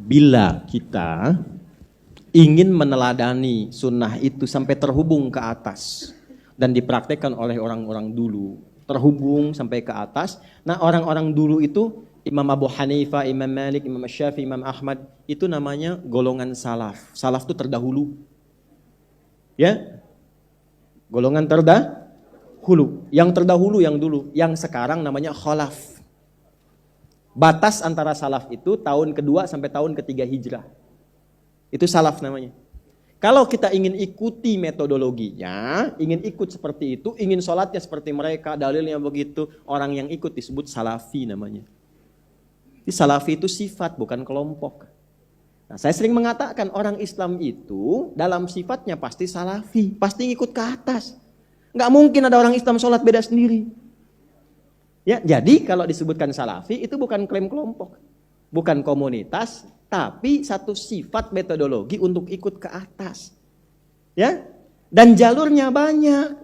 Bila kita ingin meneladani sunnah itu sampai terhubung ke atas dan dipraktekkan oleh orang-orang dulu, terhubung sampai ke atas. Nah, orang-orang dulu itu Imam Abu Hanifah, Imam Malik, Imam Syafi'i, Imam Ahmad, itu namanya golongan salaf. Salaf itu terdahulu. Ya. Golongan terdahulu. Yang terdahulu yang dulu, yang sekarang namanya khalaf. Batas antara salaf itu tahun kedua sampai tahun ketiga hijrah. Itu salaf namanya. Kalau kita ingin ikuti metodologinya, ingin ikut seperti itu, ingin sholatnya seperti mereka, dalilnya begitu, orang yang ikut disebut salafi namanya. Di salafi itu sifat, bukan kelompok. Nah, saya sering mengatakan orang Islam itu dalam sifatnya pasti salafi, pasti ngikut ke atas. Nggak mungkin ada orang Islam sholat beda sendiri. Ya, jadi kalau disebutkan salafi itu bukan klaim kelompok, bukan komunitas, tapi satu sifat metodologi untuk ikut ke atas. Ya, dan jalurnya banyak.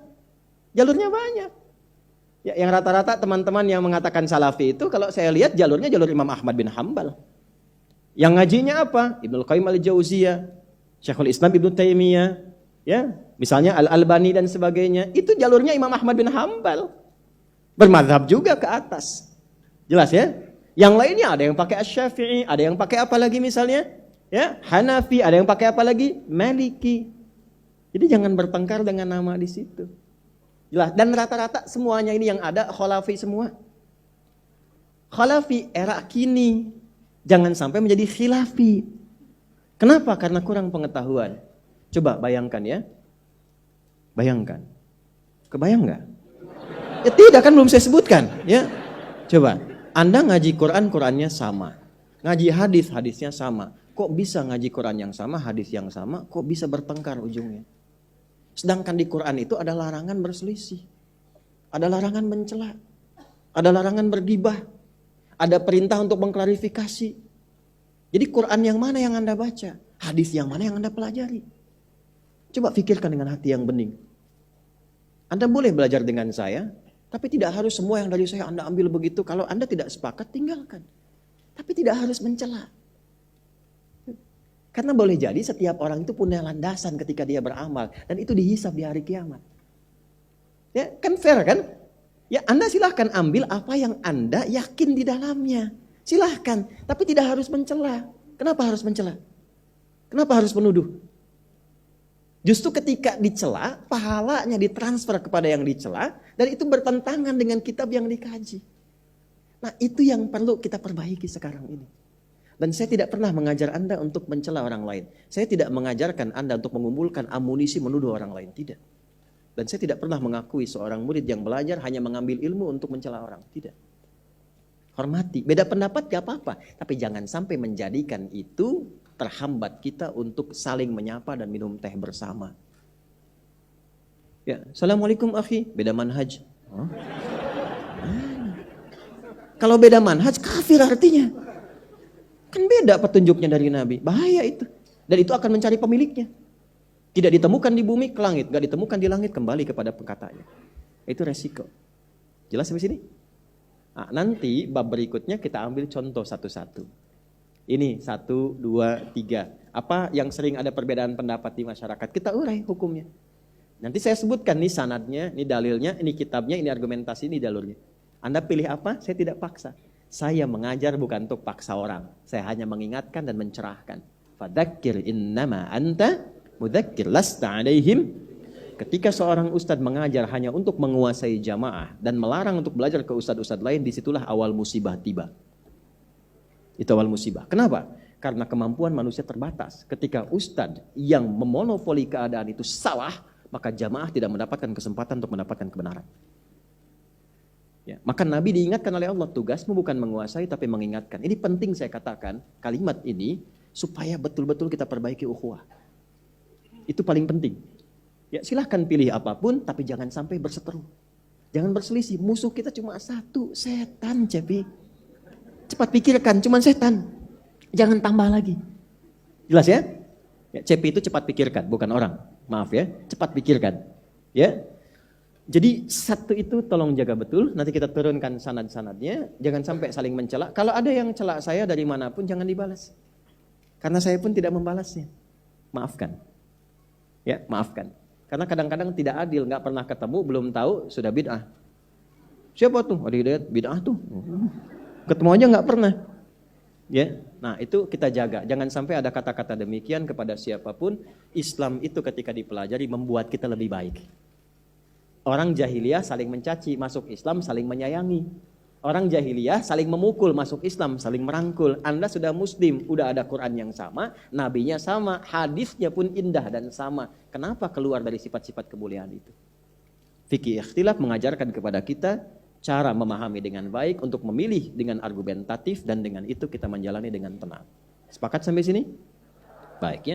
Jalurnya banyak. Ya, yang rata-rata teman-teman yang mengatakan salafi itu kalau saya lihat jalurnya jalur Imam Ahmad bin Hambal. Yang ngajinya apa? Ibnu Qayyim al-Jauziyah, Syekhul Islam Ibnu Taimiyah, ya, misalnya Al-Albani dan sebagainya. Itu jalurnya Imam Ahmad bin Hambal. Bermadzhab juga ke atas. Jelas ya? Yang lainnya ada yang pakai Asy-Syafi'i, ada yang pakai apa lagi misalnya? Ya, Hanafi, ada yang pakai apa lagi? Maliki. Jadi jangan bertengkar dengan nama di situ. Jelas, dan rata-rata semuanya ini yang ada khalafi semua. Khalafi era kini. Jangan sampai menjadi khilafi. Kenapa? Karena kurang pengetahuan. Coba bayangkan ya. Bayangkan. Kebayang nggak? Ya tidak, kan belum saya sebutkan. Ya, coba. Anda ngaji Quran, Qurannya sama. Ngaji hadis, hadisnya sama. Kok bisa ngaji Quran yang sama, hadis yang sama? Kok bisa bertengkar ujungnya? Sedangkan di Quran itu ada larangan berselisih. Ada larangan mencela. Ada larangan bergibah. Ada perintah untuk mengklarifikasi. Jadi Quran yang mana yang Anda baca? Hadis yang mana yang Anda pelajari? Coba pikirkan dengan hati yang bening. Anda boleh belajar dengan saya, tapi tidak harus semua yang dari saya Anda ambil begitu. Kalau Anda tidak sepakat, tinggalkan. Tapi tidak harus mencela. Karena boleh jadi setiap orang itu punya landasan ketika dia beramal. Dan itu dihisab di hari kiamat. Ya, kan fair kan? Ya, Anda silahkan ambil apa yang Anda yakin di dalamnya. Silahkan, tapi tidak harus mencela. Kenapa harus mencela? Kenapa harus menuduh? Justru ketika dicela, pahalanya ditransfer kepada yang dicela, dan itu bertentangan dengan kitab yang dikaji. Nah, itu yang perlu kita perbaiki sekarang ini. Dan saya tidak pernah mengajar Anda untuk mencela orang lain. Saya tidak mengajarkan Anda untuk mengumpulkan amunisi menuduh orang lain, tidak. Dan saya tidak pernah mengakui seorang murid yang belajar hanya mengambil ilmu untuk mencela orang, tidak. Hormati, beda pendapat gak apa-apa, tapi jangan sampai menjadikan itu terhambat kita untuk saling menyapa dan minum teh bersama. Ya, Assalamualaikum akhi, beda manhaj. Oh. Kalau beda manhaj, kafir artinya. Kan beda petunjuknya dari Nabi, bahaya itu. Dan itu akan mencari pemiliknya. Tidak ditemukan di bumi ke langit, gak ditemukan di langit kembali kepada pengkatanya. Itu resiko. Jelas sampai sini? Nah, nanti bab berikutnya kita ambil contoh satu-satu. Ini 1, 2, 3. Apa yang sering ada perbedaan pendapat di masyarakat? Kita urai hukumnya. Nanti saya sebutkan nih sanadnya, ini dalilnya, ini kitabnya, ini argumentasi, ini jalurnya. Anda pilih apa? Saya tidak paksa. Saya mengajar bukan untuk paksa orang. Saya hanya mengingatkan dan mencerahkan. Fadzakir innama anta mudzakir lasta alaihim. Ketika seorang ustadz mengajar hanya untuk menguasai jamaah dan melarang untuk belajar ke ustadz-ustadz lain, disitulah awal musibah tiba. Itu awal musibah. Kenapa? Karena kemampuan manusia terbatas. Ketika ustadz yang memonopoli keadaan itu salah, maka jamaah tidak mendapatkan kesempatan untuk mendapatkan kebenaran. Ya, maka Nabi diingatkan oleh Allah, tugasmu bukan menguasai tapi mengingatkan. Ini penting saya katakan kalimat ini supaya betul-betul kita perbaiki ukhuwah. Itu paling penting. Ya, silahkan pilih apapun, tapi jangan sampai berseteru. Jangan berselisih. Musuh kita cuma satu, setan, Cepi. Cepat pikirkan, cuma setan. Jangan tambah lagi. Jelas ya? Ya, Cepi itu cepat pikirkan, bukan orang. Maaf ya, cepat pikirkan. Ya. Jadi satu itu tolong jaga betul. Nanti kita turunkan sanad-sanadnya. Jangan sampai saling mencela. Kalau ada yang celak saya dari manapun, jangan dibalas. Karena saya pun tidak membalasnya. Maafkan. Ya, maafkan. Karena kadang-kadang tidak adil, nggak pernah ketemu, belum tahu, sudah bid'ah. Siapa tuh? Adi Hidayat, bid'ah tuh. Ketemu aja nggak pernah. Ya, nah itu kita jaga. Jangan sampai ada kata-kata demikian kepada siapapun. Islam itu ketika dipelajari membuat kita lebih baik. Orang jahiliyah saling mencaci, masuk Islam saling menyayangi. Orang jahiliyah saling memukul, masuk Islam saling merangkul. Anda sudah muslim, udah ada Quran yang sama, nabinya sama, hadisnya pun indah dan sama. Kenapa keluar dari sifat-sifat kemuliaan itu? Fikih ikhtilaf mengajarkan kepada kita cara memahami dengan baik untuk memilih dengan argumentatif dan dengan itu kita menjalani dengan tenang. Sepakat sampai sini? Baik ya.